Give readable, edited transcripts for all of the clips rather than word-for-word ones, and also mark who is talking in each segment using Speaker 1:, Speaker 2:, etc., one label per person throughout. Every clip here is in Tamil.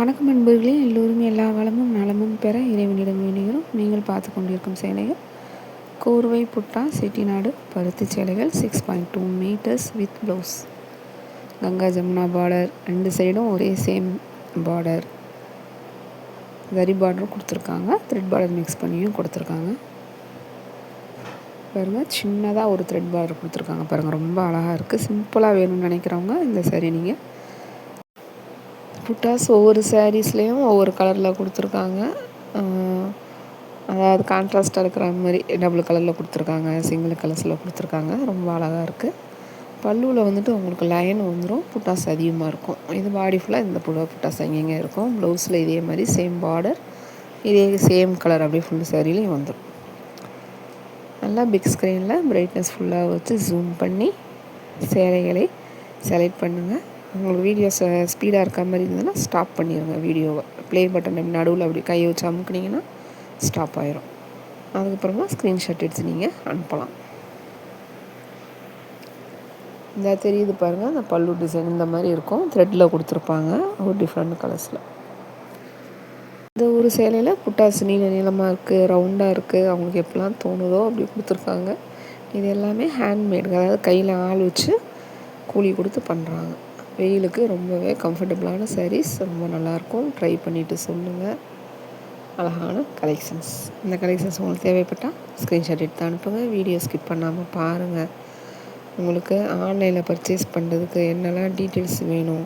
Speaker 1: வணக்கம் நண்பர்களே, எல்லோரும் எல்லா வளமும் நலமும் பெற இறைவனிடம் வேண்டுகிறோம். நீங்கள் பார்த்து கொண்டிருக்கும் சேலைகள் கோர்வை புட்டா செட்டிநாடு பருத்தி சேலைகள் 6.2 meters with blouse. Ganga Jamuna border, 2 சைடும் ஒரே சேம் பார்டர். ஜரி பார்டரும் கொடுத்துருக்காங்க, த்ரெட் பார்டர் மிக்ஸ் பண்ணியும் கொடுத்துருக்காங்க. பாருங்கள், சின்னதாக ஒரு த்ரெட் பார்டர் கொடுத்துருக்காங்க பாருங்கள், ரொம்ப அழகாக இருக்குது. சிம்பிளாக வேணும்னு நினைக்கிறவங்க இந்த சாரீ நீங்கள் புட்டாஸ் ஒவ்வொரு சாரீஸ்லேயும் ஒவ்வொரு கலரில் கொடுத்துருக்காங்க. அதாவது கான்ட்ராஸ்ட்டாக இருக்கிற மாதிரி டபுள் கலரில் கொடுத்துருக்காங்க, சிங்கிள் கலர்ஸில் கொடுத்துருக்காங்க. ரொம்ப அழகாக இருக்குது. பல்லுவில் வந்துட்டு உங்களுக்கு லைன் வந்துடும், புட்டாஸ் அதிகமாக இருக்கும். இது பாடி ஃபுல்லாக இந்த புட்டாஸ் அங்கங்கே இருக்கும். ப்ளவுஸில் இதே மாதிரி சேம் பார்டர், இதே சேம் கலர் அப்படியே ஃபுல் சாரிலையும் வந்துடும். நல்லா பிக் ஸ்க்ரீனில் பிரைட்னஸ் ஃபுல்லாக வச்சு ஜூம் பண்ணி சேலைகளை செலக்ட் பண்ணுங்கள். உங்களுக்கு வீடியோஸ் ஸ்பீடாக இருக்க மாதிரி இருந்ததுன்னா ஸ்டாப் பண்ணிடுங்க. வீடியோவை ப்ளே பட்டன் நடுவில் அப்படி கையை வச்சு அமுக்குனிங்கன்னா ஸ்டாப் ஆயிரும். அதுக்கப்புறமா ஸ்க்ரீன்ஷாட் எடுத்து நீங்கள் அனுப்பலாம். இந்த தெரியுது பாருங்கள், அந்த பல்லு டிசைன் இந்த மாதிரி இருக்கும். த்ரெட்டில் கொடுத்துருப்பாங்க ஒரு டிஃப்ரெண்ட் கலர்ஸில். இந்த ஒரு சேலையில் புட்டாஸ் நீளமாக இருக்குது, ரவுண்டாக இருக்குது. அவங்களுக்கு எப்படிலாம் தோணுதோ அப்படி கொடுத்துருக்காங்க. இது எல்லாமே ஹேண்ட்மேடு, அதாவது கையில் ஆள் வச்சு கூலி கொடுத்து பண்ணுறாங்க. வெயிலுக்கு ரொம்பவே கம்ஃபர்டபுளான சாரீஸ், ரொம்ப நல்லாயிருக்கும். ட்ரை பண்ணிவிட்டு சொல்லுங்கள். அழகான கலெக்ஷன்ஸ். இந்த கலெக்ஷன்ஸ் உங்களுக்கு தேவைப்பட்டால் ஸ்க்ரீன்ஷாட் எடுத்து அனுப்புங்க. வீடியோ ஸ்கிப் பண்ணாமல் பாருங்கள். உங்களுக்கு ஆன்லைனில் பர்ச்சேஸ் பண்ணுறதுக்கு என்னெல்லாம் டீட்டெயில்ஸ் வேணும்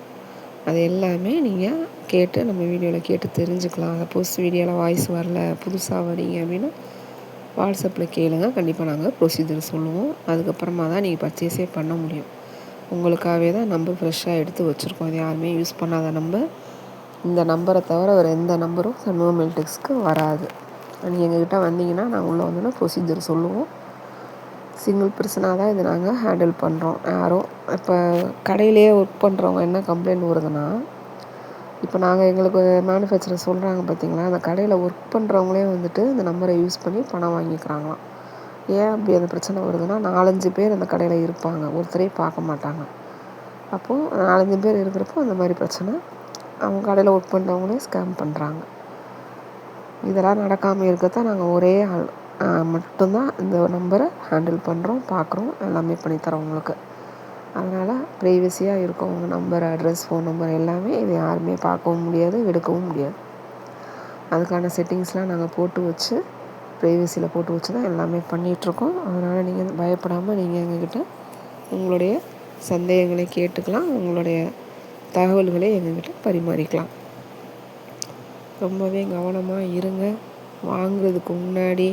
Speaker 1: அது எல்லாமே நீங்கள் கேட்டு நம்ம வீடியோவில் கேட்டு தெரிஞ்சுக்கலாம். சப்போஸ் வீடியோவில் வாய்ஸ் வரல, புதுசாக வரீங்க அப்படின்னா வாட்ஸ்அப்பில் கேளுங்க. கண்டிப்பாக நாங்கள் ப்ரொசீஜர் சொல்லுவோம். அதுக்கப்புறமா தான் நீங்கள் பர்ச்சேஸே பண்ண முடியும். உங்களுக்காகவே தான் நம்பர் ஃப்ரெஷ்ஷாக எடுத்து வச்சுருக்கோம். இது யாருமே யூஸ் பண்ணாத நம்பர். இந்த நம்பரை தவிர வேறு எந்த நம்பரும் சண்முகம் மில்டெக்ஸ்க்கு வராது. நீங்கள் எங்ககிட்ட வந்தீங்கன்னா நாங்கள் உள்ளே வந்தோன்னா ப்ரொசீஜர் சொல்லுவோம். சிங்கிள் பர்சனாக தான் இதை நாங்கள் ஹேண்டில் பண்ணுறோம். யாரும் இப்போ கடையிலேயே ஒர்க் பண்ணுறவங்க என்ன கம்ப்ளைண்ட் வருதுன்னா, இப்போ நாங்கள் எங்களுக்கு மேனுஃபேக்சரர் சொல்கிறாங்க பார்த்தீங்களா, அந்த கடையில் ஒர்க் பண்ணுறவங்களே வந்துட்டு இந்த நம்பரை யூஸ் பண்ணி பணம் வாங்கிக்கிறாங்களாம். ஏன் அப்படி அந்த பிரச்சனை வருதுன்னா, 4-5 பேர் அந்த கடையில் இருப்பாங்க, ஒருத்தரே பார்க்க மாட்டாங்க. அப்போது 4-5 பேர் இருக்கிறப்போ அந்த மாதிரி பிரச்சனை. அவங்க கடையில் ஒர்க் பண்ணுறவங்களே ஸ்கேம் பண்ணுறாங்க. இதெல்லாம் நடக்காமல் இருக்கத்தான் நாங்கள் ஒரே ஆள் மட்டும்தான் இந்த நம்பரை ஹேண்டில் பண்ணுறோம், பார்க்குறோம், எல்லாமே பண்ணித்தரோம் உங்களுக்கு. அதனால் ப்ரைவசியாக இருக்கும் உங்கள் நம்பர், அட்ரஸ், ஃபோன் நம்பர் எல்லாமே. இது யாருமே பார்க்கவும் முடியாது, எடுக்கவும் முடியாது. அதுக்கான செட்டிங்ஸ்லாம் நாங்கள் போட்டு வச்சு ப்ரைவசியில் போட்டு வச்சு தான் எல்லாமே பண்ணிகிட்ருக்கோம். அதனால் நீங்கள் பயப்படாமல் நீங்கள் எங்ககிட்ட உங்களுடைய சந்தேகங்களை கேட்டுக்கலாம், உங்களுடைய தகவல்களை எங்ககிட்ட பரிமாறிக்கலாம். ரொம்பவே கவனமாக இருங்க. வாங்குறதுக்கு முன்னாடி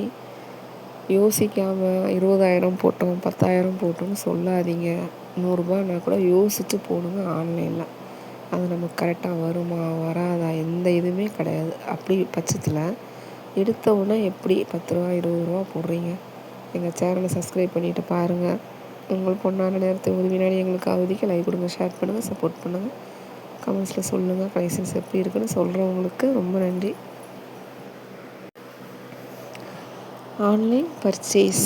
Speaker 1: யோசிக்காமல் 20,000 போட்டோம், 10,000 போட்டோம்னு சொல்லாதீங்க. 100 ரூபான்னா கூட யோசித்து போடுங்க. ஆன்லைனில் அது நமக்கு கரெக்டாக வருமா வராதா எந்த இதுவுமே கிடையாது. அப்படி பட்சத்தில் எடுத்த உடனே எப்படி 10 ரூபா 20 ரூபா போடுறீங்க? எங்கள் சேனலை சப்ஸ்கிரைப் பண்ணிவிட்டு பாருங்கள். உங்கள் பொண்ணான நேரத்தை ஒரு வினாடி எங்களுக்கு அவதிக்கு லைக் கொடுங்க, ஷேர் பண்ணுங்கள், சப்போர்ட் பண்ணுங்கள். கமெண்ட்ஸில் சொல்லுங்கள் கலெக்ஷன்ஸ் எப்படி இருக்குன்னு. சொல்கிறவங்களுக்கு ரொம்ப நன்றி. ஆன்லைன் பர்ச்சேஸ்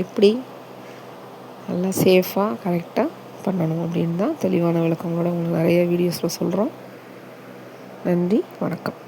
Speaker 1: எப்படி நல்லா சேஃபாக கரெக்டாக பண்ணணும் அப்படின்னு தான் தெளிவான விளக்கங்களோட உங்களுக்கு நிறைய வீடியோஸில் சொல்கிறோம். நன்றி, வணக்கம்.